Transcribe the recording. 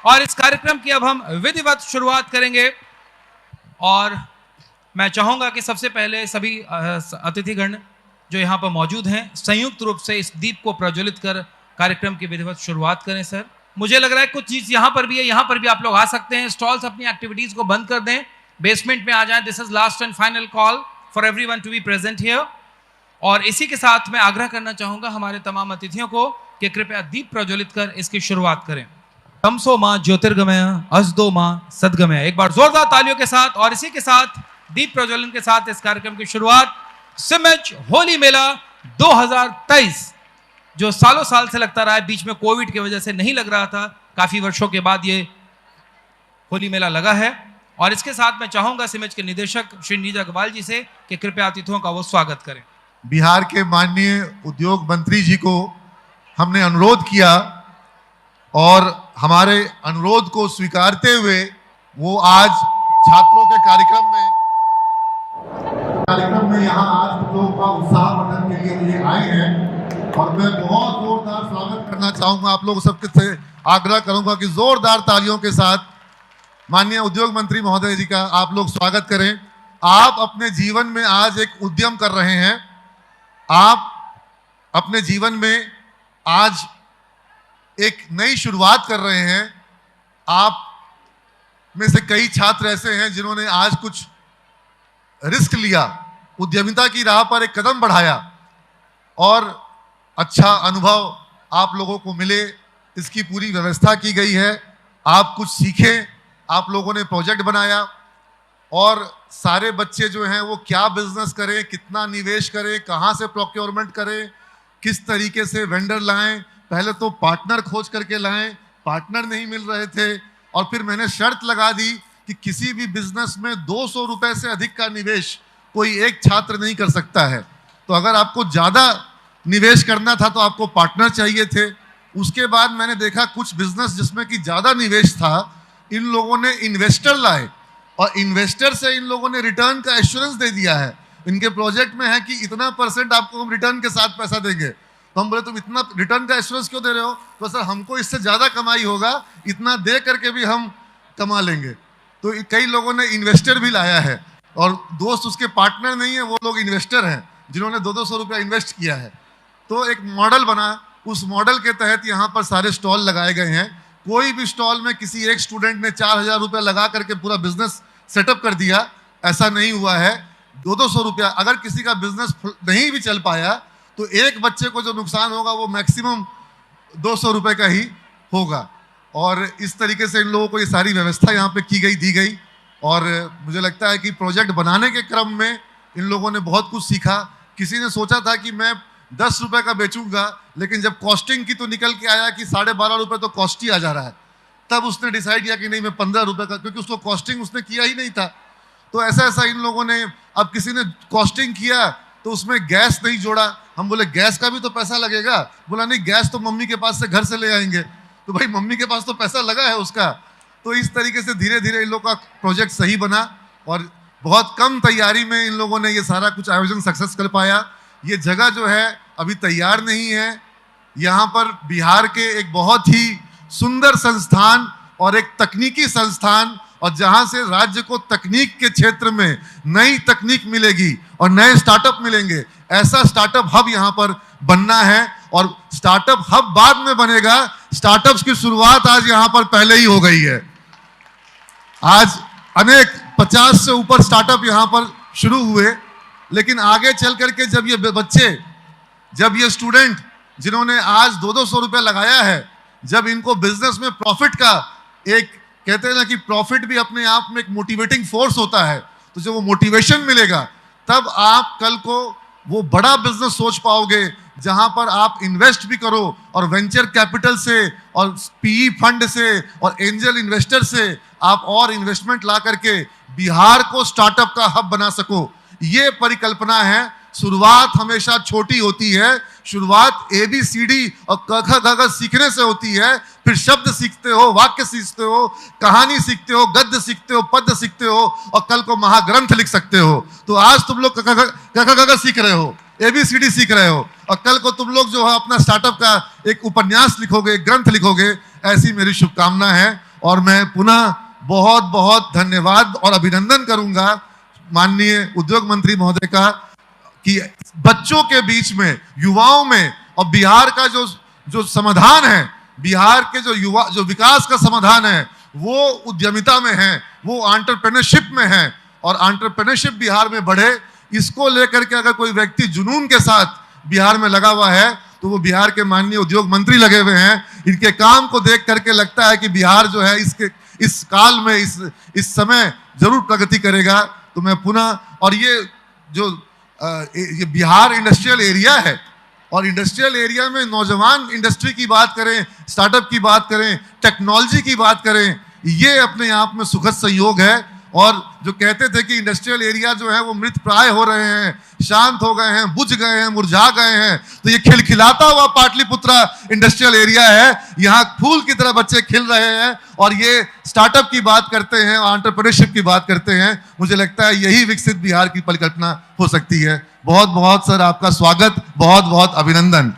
और इस कार्यक्रम की अब हम विधिवत शुरुआत करेंगे। और मैं चाहूंगा कि सबसे पहले सभी अतिथिगण जो यहाँ पर मौजूद हैं संयुक्त रूप से इस दीप को प्रज्वलित कर कार्यक्रम की विधिवत शुरुआत करें। सर, मुझे लग रहा है कुछ चीज यहाँ पर भी है, यहाँ पर भी आप लोग आ सकते हैं। स्टॉल्स अपनी एक्टिविटीज को बंद कर दें, बेसमेंट में आ जाएं। This is last and final call for everyone to be present here. और इसी के साथ मैं आग्रह करना चाहूंगा हमारे तमाम अतिथियों को कि कृपया दीप प्रज्वलित कर इसकी शुरुआत करें। तमसो मां ज्योतिर्गमय, असदो मां सद्गमय। एक बार जोरदार तालियों के साथ और इसी के साथ दीप प्रज्वलन के साथ इस कार्यक्रम की शुरुआत। सिमज होली मेला 2023 जो सालों साल से लगता रहा है, बीच में कोविड की वजह से नहीं लग रहा था, काफी वर्षों के बाद ये होली मेला लगा है। और इसके साथ मैं चाहूंगा सिमज के निदेशक श्री नीरज अग्रवाल जी से कि कृपया अतिथियों का वो स्वागत करें। बिहार के माननीय उद्योग मंत्री जी को हमने अनुरोध किया और हमारे अनुरोध को स्वीकारते हुए वो आज छात्रों के कार्यक्रम में यहाँ आज लोगों का उत्साह बढ़ाने के लिए आए हैं। और मैं बहुत जोरदार स्वागत करना चाहूंगा, आप लोग सबके से आग्रह करूंगा कि जोरदार तालियों के साथ माननीय उद्योग मंत्री महोदय जी का आप लोग स्वागत करें। आप अपने जीवन में आज एक उद्यम कर रहे हैं, आप अपने जीवन में आज एक नई शुरुआत कर रहे हैं। आप में से कई छात्र ऐसे हैं जिन्होंने आज कुछ रिस्क लिया, उद्यमिता की राह पर एक कदम बढ़ाया और अच्छा अनुभव आप लोगों को मिले, इसकी पूरी व्यवस्था की गई है। आप कुछ सीखें, आप लोगों ने प्रोजेक्ट बनाया और सारे बच्चे जो हैं वो क्या बिजनेस करें, कितना निवेश करें, कहाँ से प्रोक्योरमेंट करें, किस तरीके से वेंडर लाएं। पहले तो पार्टनर खोज करके लाएं, पार्टनर नहीं मिल रहे थे और फिर मैंने शर्त लगा दी कि किसी भी बिजनेस में 200 रुपए से अधिक का निवेश कोई एक छात्र नहीं कर सकता है। तो अगर आपको ज़्यादा निवेश करना था तो आपको पार्टनर चाहिए थे। उसके बाद मैंने देखा कुछ बिजनेस जिसमें कि ज़्यादा निवेश था, इन लोगों ने इन्वेस्टर लाए और इन्वेस्टर से इन लोगों ने रिटर्न का एश्योरेंस दे दिया है। इनके प्रोजेक्ट में है कि इतना % आपको हम रिटर्न के साथ पैसा देंगे। तो हम बोले तुम इतना रिटर्न का एश्योरेंस क्यों दे रहे हो? तो सर हमको इससे ज़्यादा कमाई होगा, इतना दे करके भी हम कमा लेंगे। तो कई लोगों ने इन्वेस्टर भी लाया है और दोस्त उसके पार्टनर नहीं है, वो लोग इन्वेस्टर हैं जिन्होंने 200 रुपया इन्वेस्ट किया है। तो एक मॉडल बना, उस मॉडल के तहत यहाँ पर सारे स्टॉल लगाए गए हैं। कोई भी स्टॉल में किसी एक स्टूडेंट ने 4000 रुपया लगा करके पूरा बिजनेस सेटअप कर दिया, ऐसा नहीं हुआ है। 200 रुपया, अगर किसी का बिजनेस नहीं भी चल पाया तो एक बच्चे को जो नुकसान होगा वो मैक्सिमम 200 रुपये का ही होगा। और इस तरीके से इन लोगों को ये सारी व्यवस्था यहाँ पे की गई, दी गई। और मुझे लगता है कि प्रोजेक्ट बनाने के क्रम में इन लोगों ने बहुत कुछ सीखा। किसी ने सोचा था कि मैं 10 रुपये का बेचूंगा, लेकिन जब कॉस्टिंग की तो निकल के आया कि 12.5 रुपये तो कॉस्ट ही आ जा रहा है। तब उसने डिसाइड किया कि नहीं मैं 15 रुपये का, क्योंकि उसको कॉस्टिंग उसने किया ही नहीं था। तो ऐसा इन लोगों ने, अब किसी ने कॉस्टिंग किया तो उसमें गैस नहीं जोड़ा। हम बोले गैस का भी तो पैसा लगेगा। बोला नहीं, गैस तो मम्मी के पास से घर से ले आएंगे। तो भाई मम्मी के पास तो पैसा लगा है उसका। तो इस तरीके से धीरे धीरे इन लोगों का प्रोजेक्ट सही बना और बहुत कम तैयारी में इन लोगों ने ये सारा कुछ आयोजन सक्सेस कर पाया। ये जगह जो है अभी तैयार नहीं है। यहाँ पर बिहार के एक बहुत ही सुंदर संस्थान और एक तकनीकी संस्थान, और जहाँ से राज्य को तकनीक के क्षेत्र में नई तकनीक मिलेगी और नए स्टार्टअप मिलेंगे, ऐसा स्टार्टअप हब यहाँ पर बनना है। और स्टार्टअप हब बाद में बनेगा, स्टार्टअप्स की शुरुआत आज यहाँ पर पहले ही हो गई है। आज अनेक 50 से ऊपर स्टार्टअप यहाँ पर शुरू हुए, लेकिन आगे चल करके जब ये बच्चे, जब ये स्टूडेंट जिन्होंने आज 200 रुपये लगाया है, जब इनको बिजनेस में प्रॉफिट का एक, कहते हैं ना कि प्रॉफिट भी अपने आप में एक मोटिवेटिंग फोर्स होता है, तो जब वो मोटिवेशन मिलेगा तब आप कल को वो बड़ा बिजनेस सोच पाओगे जहां पर आप इन्वेस्ट भी करो और वेंचर कैपिटल से और पीई फंड से और एंजल इन्वेस्टर से आप और इन्वेस्टमेंट ला करके बिहार को स्टार्टअप का हब बना सको। ये परिकल्पना है। शुरुआत हमेशा छोटी होती है। शुरुआत ABCD और क ख ग घ सीखने से होती है। फिर शब्द सीखते हो, वाक्य सीखते हो, कहानी सीखते हो, गद्य सीखते हो, पद्य सीखते हो और कल को महाग्रंथ लिख सकते हो। तो आज तुम लोग क ख ग घ सीख रहे हो, ABCD सीख रहे हो और कल को तुम लोग जो है अपना स्टार्टअप का एक उपन्यास लिखोगे, ग्रंथ लिखोगे। ऐसी मेरी शुभकामना है और मैं पुनः बहुत बहुत धन्यवाद और अभिनंदन करूंगा माननीय उद्योग मंत्री महोदय का कि बच्चों के बीच में, युवाओं में, और बिहार का जो समाधान है, बिहार के जो विकास का समाधान है, वो उद्यमिता में है, वो एंटरप्रेन्योरशिप में है। और एंटरप्रेन्योरशिप बिहार में बढ़े, इसको लेकर के अगर कोई व्यक्ति जुनून के साथ बिहार में लगा हुआ है तो वो बिहार के माननीय उद्योग मंत्री लगे हुए हैं। इनके काम को देख करके लगता है कि बिहार जो है इस काल में, इस समय जरूर प्रगति करेगा। तो मैं पुनः, और ये बिहार इंडस्ट्रियल एरिया है, और इंडस्ट्रियल एरिया में नौजवान इंडस्ट्री की बात करें, स्टार्टअप की बात करें, टेक्नोलॉजी की बात करें, ये अपने आप में सुखद संयोग है। और जो कहते थे कि इंडस्ट्रियल एरिया जो है वो मृत प्राय हो रहे हैं, शांत हो गए हैं, बुझ गए हैं, मुरझा गए हैं, तो ये खिलखिलाता हुआ पाटलिपुत्रा इंडस्ट्रियल एरिया है। यहाँ फूल की तरह बच्चे खिल रहे हैं और ये स्टार्टअप की बात करते हैं और एंटरप्रेन्योरशिप की बात करते हैं। मुझे लगता है यही विकसित बिहार की परिकल्पना हो सकती है। बहुत बहुत सर आपका स्वागत, बहुत बहुत अभिनंदन।